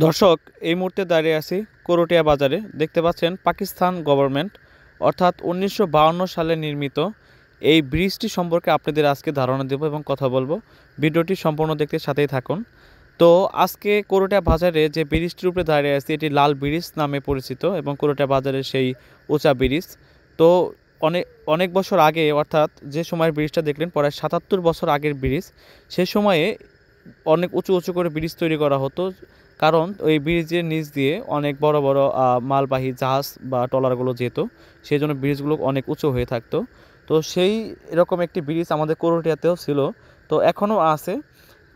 দর্শক, এই মুহূর্তে দাঁড়িয়ে আছি করটিয়া বাজারে। দেখতে পাচ্ছেন পাকিস্তান গভর্নমেন্ট অর্থাৎ 1952 সালে নির্মিত এই ব্রিজটি সম্পর্কে আপনাদের আজকে ধারণা দেব এবং কথা বলবো। ভিডিওটি সম্পূর্ণ দেখতে সাথেই থাকুন। তো আজকে করটিয়া বাজারে যে ব্রিজটির উপরে দাঁড়িয়ে আছি এটি লাল ব্রিজ নামে পরিচিত এবং করটিয়া বাজারের সেই উঁচা ব্রিজ। তো অনেক অনেক বছর আগে, অর্থাৎ যে সময়ের ব্রিজটা দেখলেন প্রায় 77 বছর আগের ব্রিজ, সে সময়ে অনেক উঁচু উঁচু করে ব্রিজ তৈরি করা হতো, কারণ ওই ব্রিজের নিচ দিয়ে অনেক বড় বড় মালবাহী জাহাজ বা ট্রলারগুলো যেত, সেই জন্য ব্রিজগুলো অনেক উঁচু হয়ে থাকতো। তো সেই এরকম একটি ব্রিজ আমাদের করটিয়াতেও ছিল, তো এখনও আছে।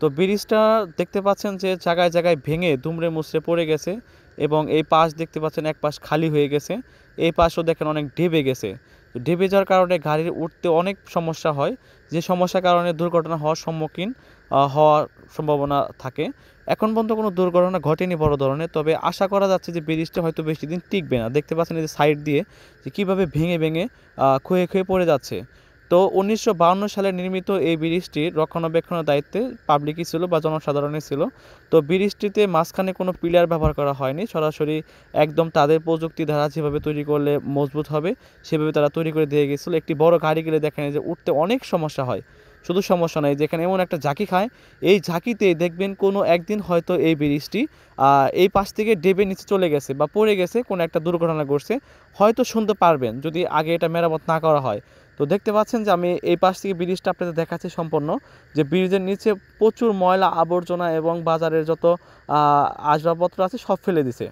তো ব্রিজটা দেখতে পাচ্ছেন যে জায়গায় জায়গায় ভেঙে দুমড়ে মুচড়ে পড়ে গেছে এবং এই পাশ দেখতে পাচ্ছেন এক পাশ খালি হয়ে গেছে, এই পাশও দেখেন অনেক ঢেবে গেছে। তো ঢেবে যাওয়ার কারণে গাড়ির উঠতে অনেক সমস্যা হয়, যে সমস্যার কারণে দুর্ঘটনা হওয়ার সম্মুখীন হওয়ার সম্ভাবনা থাকে। এখন পর্যন্ত কোনো দুর্ঘটনা ঘটেনি বড় ধরনের, তবে আশা করা যাচ্ছে যে ব্রিজটা হয়তো বেশি দিন টিকবে না। দেখতে পাচ্ছেন এই যে সাইড দিয়ে যে কীভাবে ভেঙে ভেঙে ক্ষয়ে ক্ষয়ে পড়ে যাচ্ছে। তো 1952 সালে নির্মিত এই ব্রিজটির রক্ষণাবেক্ষণের দায়িত্বে পাবলিকই ছিল বা জনসাধারণই ছিল। তো ব্রিজটিতে মাঝখানে কোনো পিলার ব্যবহার করা হয়নি, সরাসরি একদম তাদের প্রযুক্তি দ্বারা যেভাবে তৈরি করলে মজবুত হবে সেভাবে তারা তৈরি করে দিয়ে গেছিলো। একটি বড় গাড়ি গেলে দেখেন যে উঠতে অনেক সমস্যা হয়। শুধু সমস্যা নয়, যেখানে এমন একটা ঝাঁকি খায়, এই ঝাঁকিতে দেখবেন কোনো একদিন হয়তো এই ব্রিজটি এই পাশ থেকে ডেবে নিচে চলে গেছে বা পড়ে গেছে, কোনো একটা দুর্ঘটনা ঘটছে, হয়তো শুনতে পারবেন যদি আগে এটা মেরামত না করা হয়। তো দেখতে পাচ্ছেন যে আমি এই পাশ থেকে ব্রিজটা আপনাদের দেখাচ্ছি সম্পূর্ণ, যে ব্রিজের নিচে প্রচুর ময়লা আবর্জনা এবং বাজারের যত আসবাবপত্র আছে সব ফেলে দিছে।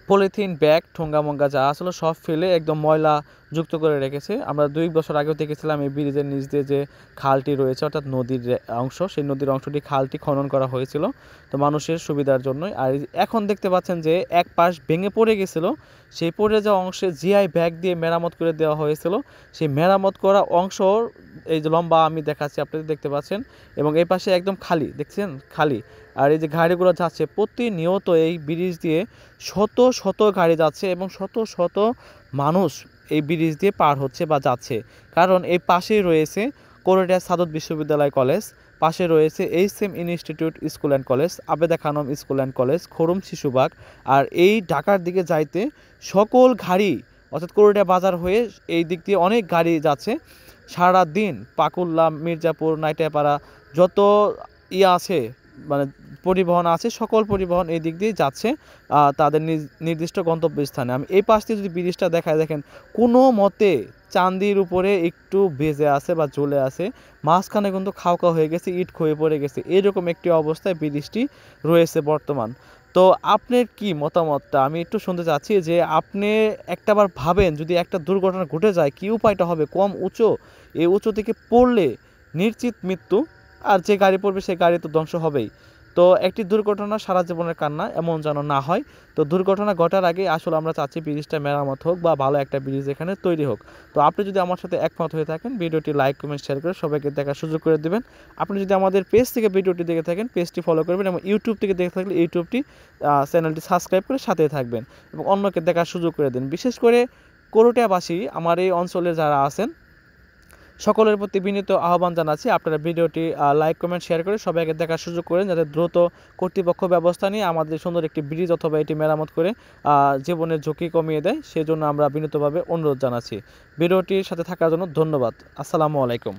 পলিথিন ব্যাগ ঠোঙ্গা মঙ্গা যা আসলে সব ফেলে একদম ময়লা যুক্ত করে রেখেছে। আমরা 2 বছর আগেও দেখেছিলাম এই ব্রিজের নিচ দিয়ে যে খালটি রয়েছে, অর্থাৎ নদীর অংশ, সেই নদীর অংশটি খালটি খনন করা হয়েছিল তো মানুষের সুবিধার জন্যই। আর এখন দেখতে পাচ্ছেন যে এক পাশ ভেঙে পড়ে গেছিল, সেই পড়ে যাওয়া অংশে জিআই ব্যাগ দিয়ে মেরামত করে দেওয়া হয়েছিল। সেই মেরামত করা অংশ এই যে লম্বা আমি দেখাচ্ছি, আপনাদের দেখতে পাচ্ছেন, এবং এই পাশে একদম খালি, দেখছেন খালি। আর এই যে গাড়িগুলো যাচ্ছে প্রতিনিয়ত এই ব্রিজ দিয়ে শত শত গাড়ি যাচ্ছে এবং শত শত মানুষ এই ব্রিজ দিয়ে পার হচ্ছে বা যাচ্ছে। কারণ এই পাশেই রয়েছে করটিয়া সাদত বিশ্ববিদ্যালয় কলেজ, পাশে রয়েছে HM institute school and college, Abeda Khanam school and college, খরুম শিশুবাগ। আর এই ঢাকার দিকে যাইতে সকল গাড়ি, অর্থাৎ করটিয়া বাজার হয়ে এই দিক দিয়ে অনেক গাড়ি যাচ্ছে সারা দিন। পাকুল্লা, মির্জাপুর, নাইটাপাড়া যত আছে মানে পরিবহন আছে, সকল পরিবহন এই দিক দিয়ে যাচ্ছে তাদের নির্দিষ্ট গন্তব্যস্থানে। আমি এই পাশ দিয়ে যদি ব্রিজটা দেখায়, দেখেন কোনো মতে চান্দির উপরে একটু ভেজে আছে বা ঝুলে আছে, মাঝখানে কিন্তু খাওয়া হয়ে গেছে, ইট ক্ষয়ে পড়ে গেছে, এরকম একটি অবস্থায় ব্রিজটি রয়েছে বর্তমান। তো আপনার কি মতামতটা আমি একটু শুনতে চাচ্ছি, যে আপনি একটাবার ভাবেন যদি একটা দুর্ঘটনা ঘটে যায় কি উপায়টা হবে। কম উঁচু, এই উঁচু থেকে পড়লে নিশ্চিত মৃত্যু, আর যে গাড়ি পড়বে সেই গাড়ি তো ধ্বংস হবেই। তো একটি দুর্ঘটনা সারা জীবনের কান্না, এমন যেন না হয়। তো দুর্ঘটনা ঘটার আগে আসলে আমরা চাচ্ছি ব্রিজটা মেরামত হোক বা ভালো একটা ব্রিজ এখানে তৈরি হোক। তো আপনি যদি আমার সাথে একমত হয়ে থাকেন, ভিডিওটি লাইক কমেন্ট শেয়ার করে সবাইকে দেখার সুযোগ করে দেবেন। আপনি যদি আমাদের পেজ থেকে ভিডিওটি দেখে থাকেন, পেজটি ফলো করবেন, এবং ইউটিউব থেকে দেখে থাকলে ইউটিউবটি চ্যানেলটি সাবস্ক্রাইব করে সাথে থাকবেন এবং অন্যকে দেখার সুযোগ করে দিন। বিশেষ করে করটিয়াবাসী আমার এই অঞ্চলে যারা আছেন সকলের প্রতি বিনীত আহ্বান জানাচ্ছি, আপনারা ভিডিওটি লাইক কমেন্ট শেয়ার করে সবাইকে দেখার সুযোগ করেন, যাতে দ্রুত কর্তৃপক্ষ ব্যবস্থা নিয়ে আমাদের সুন্দর একটি ব্রিজ অথবা এটি মেরামত করে জীবনের ঝুঁকি কমিয়ে দেয়। সেই জন্য আমরা বিনীতভাবে অনুরোধ জানাচ্ছি। ভিডিওটির সাথে থাকার জন্য ধন্যবাদ। আসসালামু আলাইকুম।